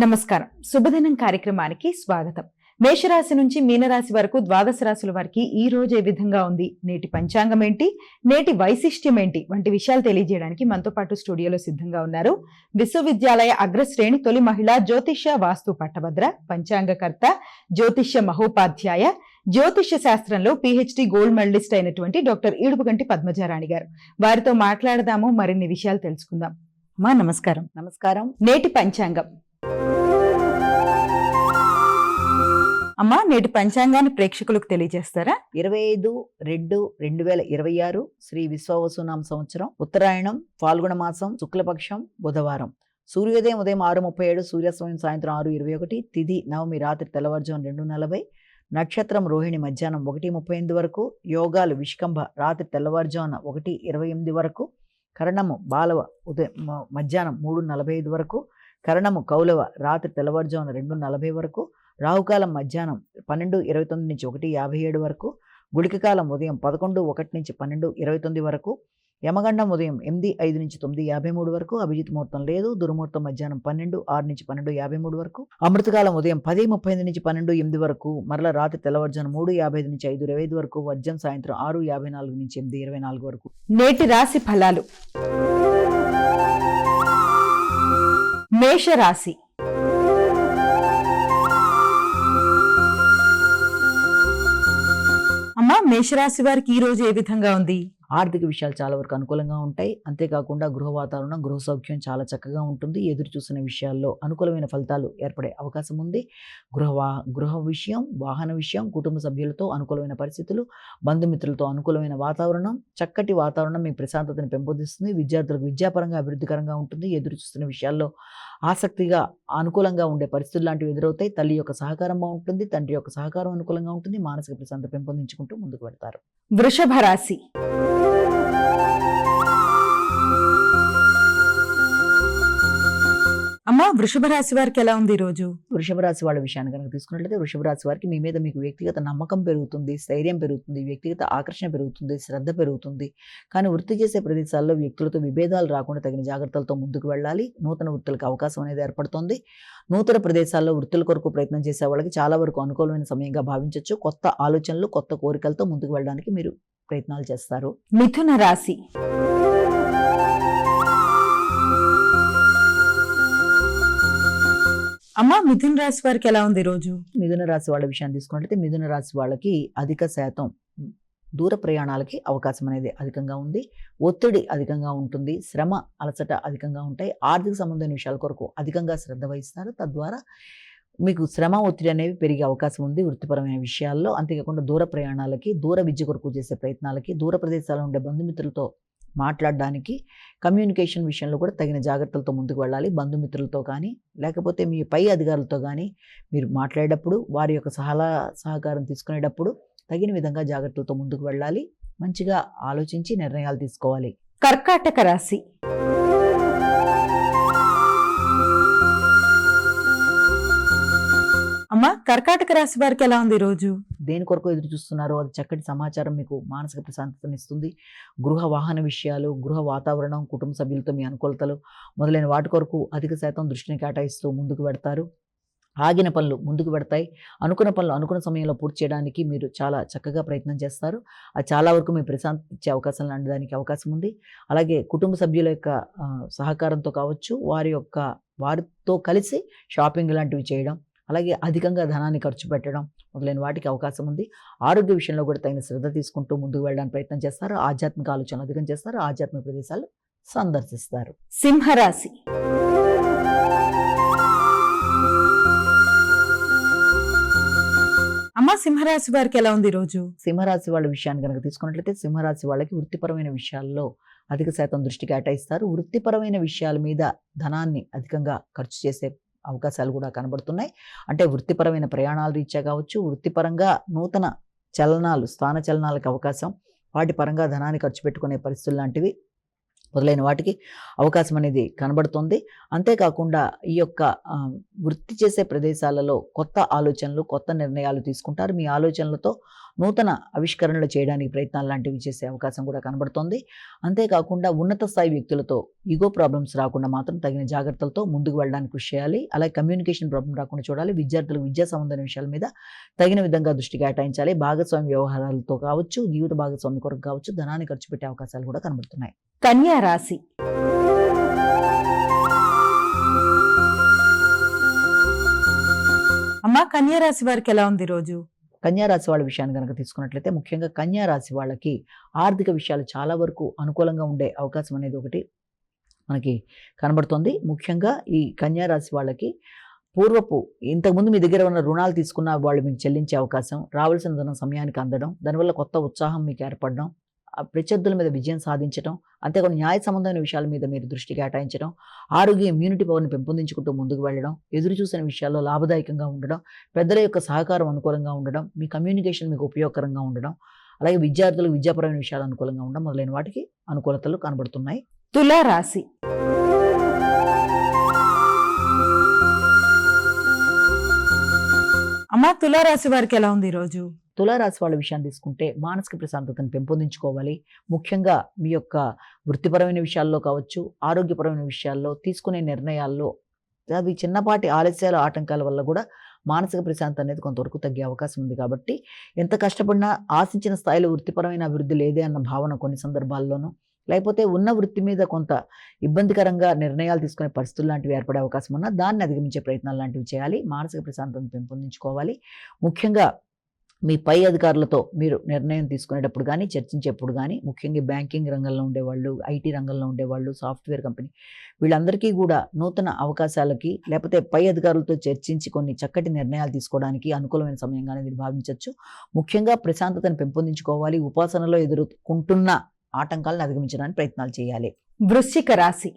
నమస్కారం. శుభదినం కార్యక్రమానికి స్వాగతం. మేషరాశి నుంచి మీనరాశి వరకు ద్వాదశ రాశుల వారికి ఈ రోజు ఏ విధంగా ఉంది, నేటి పంచాంగం ఏంటి, నేటి వైశిష్ట్యం ఏంటి వంటి విషయాలు తెలియజేయడానికి మనతో పాటు స్టూడియోలో సిద్ధంగా ఉన్నారు విశ్వవిద్యాలయ అగ్రశ్రేణి తొలి మహిళా జ్యోతిష్య వాస్తు పట్టభద్ర, పంచాంగకర్త, జ్యోతిష్య మహోపాధ్యాయ, జ్యోతిష్య శాస్త్రంలో PhD గోల్డ్ మెడలిస్ట్ అయినటువంటి డాక్టర్ ఈడుపుగంటి పద్మజారాణి గారు. వారితో మాట్లాడదాము, మరిన్ని విషయాలు తెలుసుకుందాం. అమ్మా నమస్కారం. నమస్కారం. నేటి పంచాంగం. అమ్మా, నేటి పంచాంగాన్ని ప్రేక్షకులకు తెలియజేస్తారా? 25/2/2026 శ్రీ విశ్వావసునామ సంవత్సరం, ఉత్తరాయణం, ఫాల్గుణ మాసం, శుక్లపక్షం, బుధవారం. సూర్యోదయం ఉదయం 6:37, సూర్యాస్తమయం సాయంత్రం 6:21, తిథి నవమి రాత్రి తెల్లవారుజాము 2:40, నక్షత్రం రోహిణి మధ్యాహ్నం 1:38 వరకు, యోగాలు విష్కంభ రాత్రి తెల్లవారుజామున 1:28 వరకు, కరణము బాలవ ఉదయం మధ్యాహ్నం 3:45 వరకు, కరణము కౌలవ రాత్రి తెల్లవారుజామున 2:40 వరకు, రాహుకాలం మధ్యాహ్నం 12:29 నుంచి 1:57 వరకు, గుళికకాలం ఉదయం 11:01 నుంచి 12:29 వరకు, యమగండం ఉదయం 8:05 నుంచి 9:53 వరకు, అభిజిత్ ముహూర్తం లేదు, దుర్ముహూర్తం మధ్యాహ్నం 12:06 నుంచి 12:53 వరకు, అమృతకాలం ఉదయం 10:35 నుంచి 12:08 వరకు, మరల రాత్రి తెల్లవారుజామున 3:55 నుంచి 5:25 వరకు, వర్జం సాయంత్రం 6:54 నుంచి 8:24 వరకు. నేటి రాశి ఫలాలు. మేషరాశి. అమ్మా, మేషరాశి వారికి ఈ రోజు ఏ విధంగా ఉంది? ఆర్థిక విషయాలు చాలా వరకు అనుకూలంగా ఉంటాయి. అంతేకాకుండా గృహ వాతావరణం, గృహ సౌఖ్యం చాలా చక్కగా ఉంటుంది. ఎదురు చూసిన విషయాల్లో అనుకూలమైన ఫలితాలు ఏర్పడే అవకాశం ఉంది. గృహ విషయం, వాహన విషయం, కుటుంబ సభ్యులతో అనుకూలమైన పరిస్థితులు, బంధుమిత్రులతో అనుకూలమైన వాతావరణం, చక్కటి వాతావరణం మీ ప్రశాంతతను పెంపొందిస్తుంది. విద్యార్థులకు విద్యాపరంగా అభివృద్ధికరంగా ఉంటుంది. ఎదురు చూస్తున్న విషయాల్లో ఆసక్తిగా అనుకూలంగా ఉండే పరిస్థితులు లాంటివి ఎదురవుతాయి. తల్లి యొక్క సహకారం బాగుంటుంది, తండ్రి యొక్క సహకారం అనుకూలంగా ఉంటుంది. మానసిక ప్రశాంతత పెంపొందించుకుంటూ ముందుకు పెడతారు. వృషభ రాశి. అమ్మా, వృషభ రాశి వారికి ఎలా ఉంది ఈ రోజు? వృషభ రాశి వాళ్ళ విషయాన్ని కనుక తీసుకున్నట్లయితే, వృషభ రాశి వారికి మీ మీద మీకు వ్యక్తిగత నమ్మకం పెరుగుతుంది, స్థైర్యం పెరుగుతుంది, వ్యక్తిగత ఆకర్షణ పెరుగుతుంది, శ్రద్ధ పెరుగుతుంది. కానీ వృత్తి చేసే ప్రదేశాల్లో వ్యక్తులతో విభేదాలు రాకుండా తగిన జాగ్రత్తలతో ముందుకు వెళ్ళాలి. నూతన వృత్తులకు అవకాశం అనేది ఏర్పడుతుంది. నూతన ప్రదేశాల్లో వృత్తుల కొరకు ప్రయత్నం చేసే వాళ్ళకి చాలా వరకు అనుకూలమైన సమయంగా భావించవచ్చు. కొత్త ఆలోచనలు, కొత్త కోరికలతో ముందుకు వెళ్ళడానికి మీరు ప్రయత్నాలు చేస్తారు. మిథున రాశి. అమ్మా, మిథున రాశి వారికి ఎలా ఉంది ఈ రోజు? మిథున రాశి వాళ్ళ విషయాన్ని తీసుకున్నట్లయితే, మిథున రాశి వాళ్ళకి అధిక శాతం దూర ప్రయాణాలకి అవకాశం అనేది అధికంగా ఉంది. ఒత్తిడి అధికంగా ఉంటుంది. శ్రమ, అలసట అధికంగా ఉంటాయి. ఆర్థిక సంబంధమైన విషయాల కొరకు అధికంగా శ్రద్ధ వహిస్తారు. తద్వారా మీకు శ్రమ, ఒత్తిడి అనేవి పెరిగే అవకాశం ఉంది వృత్తిపరమైన విషయాల్లో. అంతేకాకుండా దూర ప్రయాణాలకి, దూర విద్య కొరకు చేసే ప్రయత్నాలకి, దూర ప్రదేశాల్లో ఉండే బంధుమిత్రులతో మాట్లాడడానికి, కమ్యూనికేషన్ విషయంలో కూడా తగిన జాగ్రత్తలతో ముందుకు వెళ్ళాలి. బంధుమిత్రులతో కానీ, లేకపోతే మీ పై అధికారులతో కానీ మీరు మాట్లాడేటప్పుడు, వారి యొక్క సహకారం తీసుకునేటప్పుడు తగిన విధంగా జాగ్రత్తలతో ముందుకు వెళ్ళాలి. మంచిగా ఆలోచించి నిర్ణయాలు తీసుకోవాలి. కర్కాటక రాశి. అమ్మా, కర్కాటక రాశి వారికి ఎలా ఉంది ఈ రోజు? దేని కొరకు ఎదురు చూస్తున్నారో అది చక్కటి సమాచారం మీకు మానసిక ప్రశాంతతను ఇస్తుంది. గృహ వాహన విషయాలు, గృహ వాతావరణం, కుటుంబ సభ్యులతో మీ అనుకూలతలు మొదలైన వాటి కొరకు అధిక శాతం దృష్టిని కేటాయిస్తూ ముందుకు పెడతారు. ఆగిన పనులు ముందుకు పెడతాయి. అనుకున్న పనులు అనుకున్న సమయంలో పూర్తి చేయడానికి మీరు చాలా చక్కగా ప్రయత్నం చేస్తారు. అది చాలా వరకు మీ ప్రశాంతత ఇచ్చే అవకాశాలు అందడానికి అవకాశం ఉంది. అలాగే కుటుంబ సభ్యుల యొక్క సహకారంతో కావచ్చు, వారితో కలిసి షాపింగ్ లాంటివి చేయడం, అలాగే అధికంగా ధనాన్ని ఖర్చు పెట్టడం మొదలైన వాటికి అవకాశం ఉంది. ఆరోగ్య విషయంలో కూడా తగిన శ్రద్ధ తీసుకుంటూ ముందుకు వెళ్ళడానికి ప్రయత్నం చేస్తారు. ఆధ్యాత్మిక ఆలోచనలు అధికం చేస్తారు. ఆధ్యాత్మిక ప్రదేశాలు సందర్శిస్తారు. సింహరాశి. అమ్మ, సింహరాశి వారికి ఎలా ఉంది ఈ రోజు? సింహరాశి వాళ్ళ విషయాన్ని కనుక తీసుకున్నట్లయితే, సింహరాశి వాళ్ళకి వృత్తిపరమైన విషయాల్లో అధిక శాతం దృష్టి కేటాయిస్తారు. వృత్తిపరమైన విషయాల మీద ధనాన్ని అధికంగా ఖర్చు చేసే అవకాశాలు కూడా కనబడుతున్నాయి. అంటే వృత్తిపరమైన ప్రయాణాలు రీత్యా కావచ్చు, వృత్తిపరంగా నూతన చలనాలు, స్థాన చలనాలకు అవకాశం, వాటి పరంగా ధనాన్ని ఖర్చు పెట్టుకునే పరిస్థితులు లాంటివి మొదలైన వాటికి అవకాశం అనేది కనబడుతుంది. అంతేకాకుండా ఈ యొక్క వృత్తి చేసే ప్రదేశాలలో కొత్త ఆలోచనలు, కొత్త నిర్ణయాలు తీసుకుంటారు. మీ ఆలోచనలతో నూతన ఆవిష్కరణలు చేయడానికి ప్రయత్నాలు లాంటివి చేసే అవకాశం కూడా కనబడుతోంది. అంతేకాకుండా ఉన్నత స్థాయి వ్యక్తులతో ఈగో ప్రాబ్లమ్స్ రాకుండా మాత్రం తగిన జాగ్రత్తలతో ముందుకు వెళ్ళడానికి కృషి చేయాలి. అలాగే కమ్యూనికేషన్ ప్రాబ్లం రాకుండా చూడాలి. విద్యార్థులకు విద్యా సంబంధమైన విషయాల మీద తగిన విధంగా దృష్టి కేటాయించాలి. భాగస్వామి వ్యవహారాలతో కావచ్చు, జీవిత భాగస్వామి కొరకు కావచ్చు, ధనాన్ని ఖర్చు పెట్టే అవకాశాలు కూడా కనబడుతున్నాయి. కన్యా రాశి. అమ్మా, కన్యా రాశి వారికి ఎలా ఉంది రోజు? కన్యా రాశి వాళ్ళ విషయాన్ని కనుక తీసుకున్నట్లయితే ముఖ్యంగా కన్యా రాశి వాళ్ళకి ఆర్థిక విషయాలు చాలా వరకు అనుకూలంగా ఉండే అవకాశం అనేది ఒకటి మనకి కనబడుతుంది. ముఖ్యంగా ఈ కన్యా రాశి వాళ్ళకి ఇంతకుముందు మీ దగ్గర ఉన్న రుణాలు తీసుకున్న వాళ్ళు మీకు చెల్లించే అవకాశం, రావాల్సిన ధనం సమయానికి అందడం, దానివల్ల కొత్త ఉత్సాహం మీకు ఏర్పడడం, ప్రత్యర్థుల మీద విజయం సాధించడం, అంతేకాకుండా న్యాయ సంబంధమైన విషయాల మీద మీరు దృష్టి కేటాయించడం, ఆరోగ్య ఇమ్యూనిటీ పవర్ని పెంపొందించుకుంటూ ముందుకు వెళ్ళడం, ఎదురు చూసిన విషయాల్లో లాభదాయకంగా ఉండడం, పెద్దల యొక్క సహకారం అనుకూలంగా ఉండడం, మీ కమ్యూనికేషన్ మీకు ఉపయోగకరంగా ఉండడం, అలాగే విద్యార్థులకు విద్యాపరమైన విషయాలు అనుకూలంగా ఉండడం మొదలైన వాటికి అనుకూలతలు కనబడుతున్నాయి. తులా రాశి. అమ్మా, తులారాశి వారికి ఎలా ఉంది ఈరోజు? తులారాశి వాళ్ళ విషయాన్ని తీసుకుంటే మానసిక ప్రశాంతతను పెంపొందించుకోవాలి. ముఖ్యంగా మీ యొక్క వృత్తిపరమైన విషయాల్లో కావచ్చు, ఆరోగ్యపరమైన విషయాల్లో తీసుకునే నిర్ణయాల్లో అవి చిన్నపాటి ఆలస్యాలు, ఆటంకాల వల్ల కూడా మానసిక ప్రశాంతత అనేది కొంతవరకు తగ్గే అవకాశం ఉంది. కాబట్టి ఎంత కష్టపడినా ఆశించిన స్థాయిలో వృత్తిపరమైన అభివృద్ధి లేదే అన్న భావన కొన్ని సందర్భాల్లోనూ, లేకపోతే ఉన్న వృత్తి మీద కొంత ఇబ్బందికరంగా నిర్ణయాలు తీసుకునే పరిస్థితులు లాంటివి ఏర్పడే అవకాశం ఉన్నా దాన్ని అధిగమించే ప్రయత్నాలు లాంటివి చేయాలి. మానసిక ప్రశాంతతను పెంపొందించుకోవాలి. ముఖ్యంగా మీ పై అధికారులతో మీరు నిర్ణయం తీసుకునేటప్పుడు కానీ, చర్చించేప్పుడు కానీ, ముఖ్యంగా బ్యాంకింగ్ రంగంలో ఉండేవాళ్ళు, ఐటీ రంగంలో ఉండేవాళ్ళు, సాఫ్ట్వేర్ కంపెనీ వీళ్ళందరికీ కూడా నూతన అవకాశాలకి, లేకపోతే పై అధికారులతో చర్చించి కొన్ని చక్కటి నిర్ణయాలు తీసుకోవడానికి అనుకూలమైన సమయంగానే మీరు భావించవచ్చు. ముఖ్యంగా ప్రశాంతతను పెంపొందించుకోవాలి. ఉపాసనలో ఎదుర్కొంటున్న ఆటంకాలను అధిగమించడానికి ప్రయత్నాలు చేయాలి. వృశ్చిక రాశి.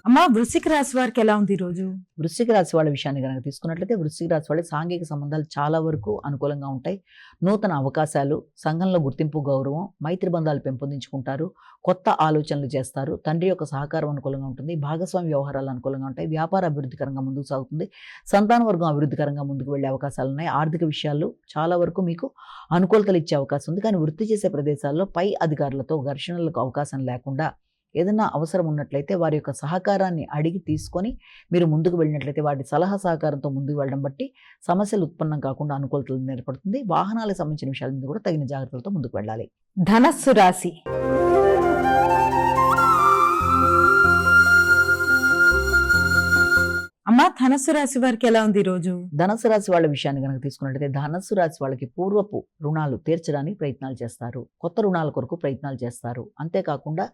అమ్మా, వృశ్చిక రాశి వారికి ఎలా ఉంది ఈరోజు? వృశ్చిక రాశి వాళ్ళ విషయాన్ని కనుక తీసుకున్నట్లయితే వృశ్చిక రాశి వాళ్ళ సాంఘిక సంబంధాలు చాలా వరకు అనుకూలంగా ఉంటాయి. నూతన అవకాశాలు, సంఘంలో గుర్తింపు, గౌరవం, మైత్రి బంధాలు పెంపొందించుకుంటారు. కొత్త ఆలోచనలు చేస్తారు. తండ్రి యొక్క సహకారం అనుకూలంగా ఉంటుంది. భాగస్వామి వ్యవహారాలు అనుకూలంగా ఉంటాయి. వ్యాపార అభివృద్ధికరంగా ముందుకు సాగుతుంది. సంతాన వర్గం అభివృద్ధికరంగా ముందుకు వెళ్ళే అవకాశాలు ఉన్నాయి. ఆర్థిక విషయాల్లో చాలా వరకు మీకు అనుకూలతలు ఇచ్చే అవకాశం ఉంది. కానీ వృత్తి చేసే ప్రదేశాల్లో పై అధికారులతో ఘర్షణలకు అవకాశం లేకుండా ఏదైనా అవసరం ఉన్నట్లయితే వారి యొక్క సహకారాన్ని అడిగి తీసుకొని మీరు ముందుకు వెళ్ళినట్లయితే వాటి సలహా సహకారంతో ముందుకు వెళ్ళడం బట్టి సమస్యలు ఉత్పన్నం కాకుండా అనుకూలతలు ఏర్పడుతుంది. వాహనాలకు సంబంధించిన విషయాల మీద కూడా తగిన జాగ్రత్తలతో ముందుకు వెళ్ళాలి. ధనస్సు రాశి. అమ్మా, ధనస్సు రాశి వారికి ఎలా ఉంది ఈరోజు? ధనస్సు రాశి వాళ్ళ విషయాన్ని కనుక తీసుకున్నట్లయితే ధనస్సు రాశి వాళ్ళకి పూర్వపు రుణాలు తీర్చడానికి ప్రయత్నాలు చేస్తారు. కొత్త రుణాల కొరకు ప్రయత్నాలు చేస్తారు. అంతేకాకుండా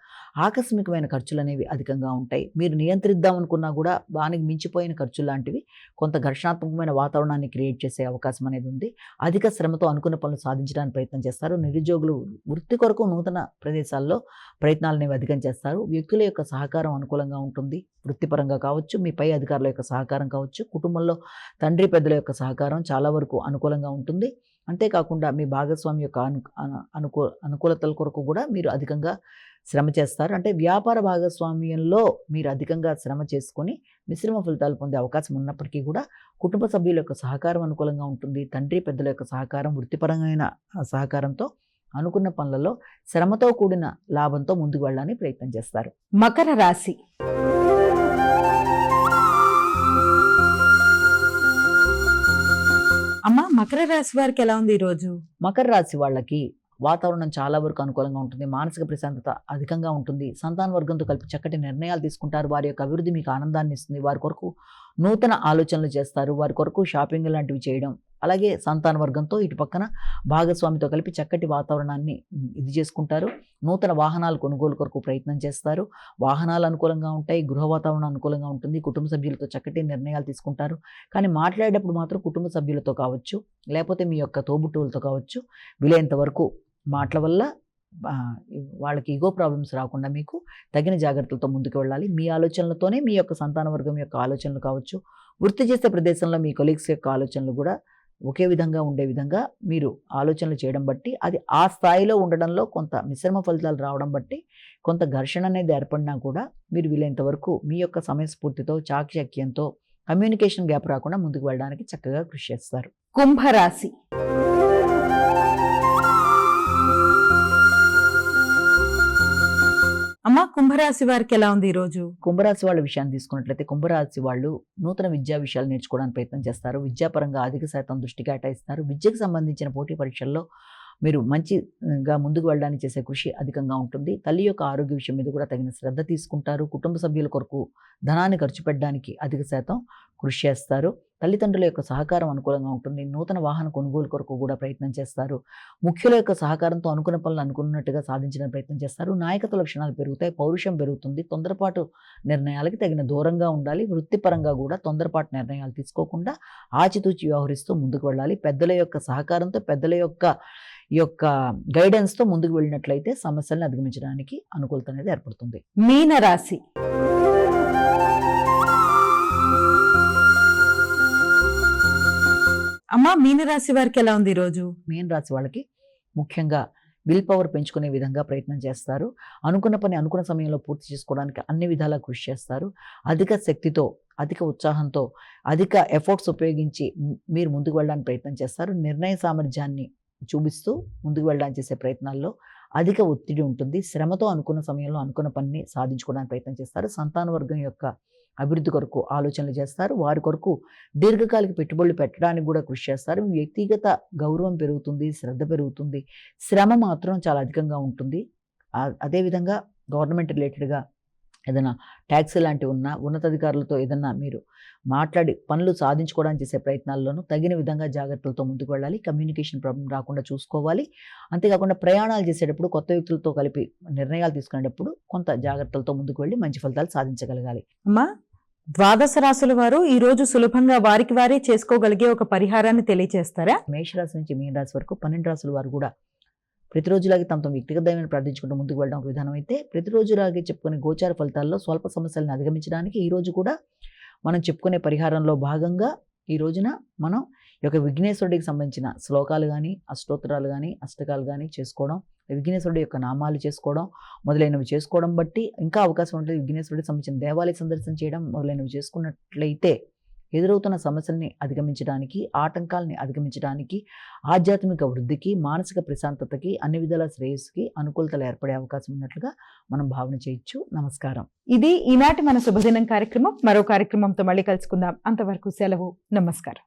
ఆకస్మికమైన ఖర్చులు అనేవి అధికంగా ఉంటాయి. మీరు నియంత్రిద్దాం అనుకున్నా కూడా దానికి మించిపోయిన ఖర్చులు లాంటివి కొంత ఘర్షణాత్మకమైన వాతావరణాన్ని క్రియేట్ చేసే అవకాశం అనేది ఉంది. అధిక శ్రమతో అనుకున్న పనులు సాధించడానికి ప్రయత్నం చేస్తారు. నిరుద్యోగులు వృత్తి కొరకు నూతన ప్రదేశాల్లో ప్రయత్నాలు అనేవి అధికం చేస్తారు. వ్యక్తుల యొక్క సహకారం అనుకూలంగా ఉంటుంది. వృత్తిపరంగా కావచ్చు, మీ పై అధికారుల యొక్క సహకారం కావచ్చు, కుటుంబంలో తండ్రి పెద్దల యొక్క సహకారం చాలా వరకు అనుకూలంగా ఉంటుంది. అంతేకాకుండా మీ భాగస్వామి యొక్క అనుకూలతల కొరకు కూడా మీరు అధికంగా శ్రమ చేస్తారు. అంటే వ్యాపార భాగస్వామ్యంలో మీరు అధికంగా శ్రమ చేసుకొని మిశ్రమ ఫలితాలు పొందే అవకాశం ఉన్నప్పటికీ కూడా కుటుంబ సభ్యుల యొక్క సహకారం అనుకూలంగా ఉంటుంది. తండ్రి పెద్దల యొక్క సహకారం, వృత్తిపరమైన సహకారంతో అనుకున్న పనులలో శ్రమతో కూడిన లాభంతో ముందుకు వెళ్ళడానికి ప్రయత్నం చేస్తారు. మకర రాశి. అమ్మా, మకర రాశి వారికి ఎలా ఉంది ఈరోజు? మకర రాశి వాళ్ళకి వాతావరణం చాలా వరకు అనుకూలంగా ఉంటుంది. మానసిక ప్రశాంతత అధికంగా ఉంటుంది. సంతాన వర్గంతో కలిపి చక్కటి నిర్ణయాలు తీసుకుంటారు. వారి యొక్క అభివృద్ధి మీకు ఆనందాన్ని ఇస్తుంది. వారి కొరకు నూతన ఆలోచనలు చేస్తారు. వారి కొరకు షాపింగ్ లాంటివి చేయడం, అలాగే సంతాన వర్గంతో ఇటు పక్కన భాగస్వామితో కలిపి చక్కటి వాతావరణాన్ని ఇది చేసుకుంటారు. నూతన వాహనాలు కొనుగోలు కొరకు ప్రయత్నం చేస్తారు. వాహనాలు అనుకూలంగా ఉంటాయి. గృహ వాతావరణం అనుకూలంగా ఉంటుంది. కుటుంబ సభ్యులతో చక్కటి నిర్ణయాలు తీసుకుంటారు. కానీ మాట్లాడేటప్పుడు మాత్రం కుటుంబ సభ్యులతో కావచ్చు, లేకపోతే మీ యొక్క తోబుట్టువులతో కావచ్చు, వీలైనంత వరకు మాటల వల్ల వాళ్ళకి ఈగో ప్రాబ్లమ్స్ రాకుండా మీకు తగిన జాగ్రత్తలతో ముందుకు వెళ్ళాలి. మీ ఆలోచనలతోనే మీ యొక్క సంతాన వర్గం యొక్క ఆలోచనలు కావచ్చు, వృత్తి చేసే ప్రదేశంలో మీ కొలీగ్స్ యొక్క ఆలోచనలు కూడా ఒకే విధంగా ఉండే విధంగా మీరు ఆలోచనలు చేయడం బట్టి అది ఆ స్థాయిలో ఉండడంలో కొంత మిశ్రమ ఫలితాలు రావడం బట్టి కొంత ఘర్షణ అనేది ఏర్పడినా కూడా మీరు వీలైనంత వరకు మీ యొక్క సమయస్ఫూర్తితో, చాకచక్యంతో, కమ్యూనికేషన్ గ్యాప్ రాకుండా ముందుకు వెళ్ళడానికి చక్కగా కృషి చేస్తారు. కుంభరాశి. అమ్మా, కుంభరాశి వారికి ఎలా ఉంది ఈ రోజు? కుంభరాశి వాళ్ళ విషయాన్ని తీసుకున్నట్లయితే కుంభరాశి వాళ్ళు నూతన విద్యా విషయాలు నేర్చుకోవడానికి ప్రయత్నం చేస్తారు. విద్యాపరంగా అధిక శాతం దృష్టి కేటాయిస్తారు. విద్యకు సంబంధించిన పోటీ పరీక్షల్లో మీరు మంచిగా ముందుకు వెళ్ళడానికి చేసే కృషి అధికంగా ఉంటుంది. తల్లి యొక్క ఆరోగ్య విషయం మీద కూడా తగిన శ్రద్ధ తీసుకుంటారు. కుటుంబ సభ్యుల కొరకు ధనాన్ని ఖర్చు పెట్టడానికి అధిక శాతం కృషి చేస్తారు. తల్లిదండ్రుల యొక్క సహకారం అనుకూలంగా ఉంటుంది. నూతన వాహన కొనుగోలు కొరకు కూడా ప్రయత్నం చేస్తారు. ముఖ్యుల యొక్క సహకారంతో అనుకున్న పనులు అనుకున్నట్టుగా సాధించడానికి ప్రయత్నం చేస్తారు. నాయకత్వ లక్షణాలు పెరుగుతాయి. పౌరుషం పెరుగుతుంది. తొందరపాటు నిర్ణయాలకి తగిన దూరంగా ఉండాలి. వృత్తిపరంగా కూడా తొందరపాటు నిర్ణయాలు తీసుకోకుండా ఆచితూచి వ్యవహరిస్తూ ముందుకు వెళ్ళాలి. పెద్దల యొక్క సహకారంతో, పెద్దల యొక్క గైడెన్స్తో ముందుకు వెళ్ళినట్లయితే సమస్యలను అధిగమించడానికి అనుకూలత అనేది ఏర్పడుతుంది. మీనరాశి. అమ్మా, మీనరాశి వారికి ఎలా ఉంది ఈ రోజు? మీన రాశి వాళ్ళకి ముఖ్యంగా విల్ పవర్ పెంచుకునే విధంగా ప్రయత్నం చేస్తారు. అనుకున్న పని అనుకున్న సమయంలో పూర్తి చేసుకోవడానికి అన్ని విధాలా కృషి చేస్తారు. అధిక శక్తితో, అధిక ఉత్సాహంతో, అధిక ఎఫర్ట్స్ ఉపయోగించి మీరు ముందుకు వెళ్ళడానికి ప్రయత్నం చేస్తారు. నిర్ణయ సామర్థ్యాన్ని చూపిస్తూ ముందుకు వెళ్ళడానికి చేసే ప్రయత్నాల్లో అధిక ఒత్తిడి ఉంటుంది. శ్రమతో అనుకున్న సమయంలో అనుకున్న పనిని సాధించుకోవడానికి ప్రయత్నం చేస్తారు. సంతాన వర్గం యొక్క అభివృద్ధి కొరకు ఆలోచనలు చేస్తారు. వారి కొరకు దీర్ఘకాలిక పెట్టుబడులు పెట్టడానికి కూడా కృషి చేస్తారు. మీ వ్యక్తిగత గౌరవం పెరుగుతుంది, శ్రద్ధ పెరుగుతుంది. శ్రమ మాత్రం చాలా అధికంగా ఉంటుంది. అదేవిధంగా గవర్నమెంట్ రిలేటెడ్గా ఏదైనా ట్యాక్స్ లాంటివి ఉన్నా, ఉన్నతాధికారులతో ఏదన్నా మీరు మాట్లాడి పనులు సాధించుకోవడానికి చేసే ప్రయత్నాల్లోనూ తగిన విధంగా జాగ్రత్తలతో ముందుకు వెళ్ళాలి. కమ్యూనికేషన్ ప్రాబ్లం రాకుండా చూసుకోవాలి. అంతేకాకుండా ప్రయాణాలు చేసేటప్పుడు కొత్త వ్యక్తులతో కలిపి నిర్ణయాలు తీసుకునేటప్పుడు కొంత జాగ్రత్తలతో ముందుకు వెళ్ళి మంచి ఫలితాలు సాధించగలగాలి. అమ్మా, ద్వాదశ రాశుల వారు ఈ రోజు సులభంగా వారికి వారే చేసుకోగలిగే ఒక పరిహారాన్ని తెలియజేస్తారా? మేషరాశి నుంచి మీన రాశి వరకు 12 రాశుల వారు కూడా ప్రతిరోజులాగే తమ వ్యక్తిగత దైవాన్ని ప్రార్థించుకుంటూ ముందుకు వెళ్ళడం ఒక విధానం అయితే, ప్రతిరోజులాగే చెప్పుకునే గోచార ఫలితాల్లో స్వల్ప సమస్యలను అధిగమించడానికి ఈ రోజు కూడా మనం చెప్పుకునే పరిహారంలో భాగంగా ఈ రోజున మనం ఈ యొక్క విఘ్నేశ్వరుడికి సంబంధించిన శ్లోకాలు కానీ, అష్టోత్తరాలు కానీ, అష్టకాలు కానీ చేసుకోవడం, విఘ్నేశ్వరుడి యొక్క నామాలు చేసుకోవడం మొదలైనవి చేసుకోవడం బట్టి ఇంకా అవకాశం ఉంటుంది. విఘ్నేశ్వరుడికి సంబంధించిన దేవాలయ సందర్శన చేయడం మొదలైనవి చేసుకున్నట్లయితే ఎదురవుతున్న సమస్యల్ని అధిగమించడానికి, ఆటంకాలని అధిగమించడానికి, ఆధ్యాత్మిక వృద్ధికి, మానసిక ప్రశాంతతకి, అన్ని విధాల శ్రేయస్సుకి అనుకూలతలు ఏర్పడే అవకాశం ఉన్నట్లుగా మనం భావన చేయొచ్చు. నమస్కారం. ఇది ఈనాటి మన శుభదినం కార్యక్రమం. మరో కార్యక్రమంతో మళ్ళీ కలుసుకుందాం. అంతవరకు సెలవు. నమస్కారం.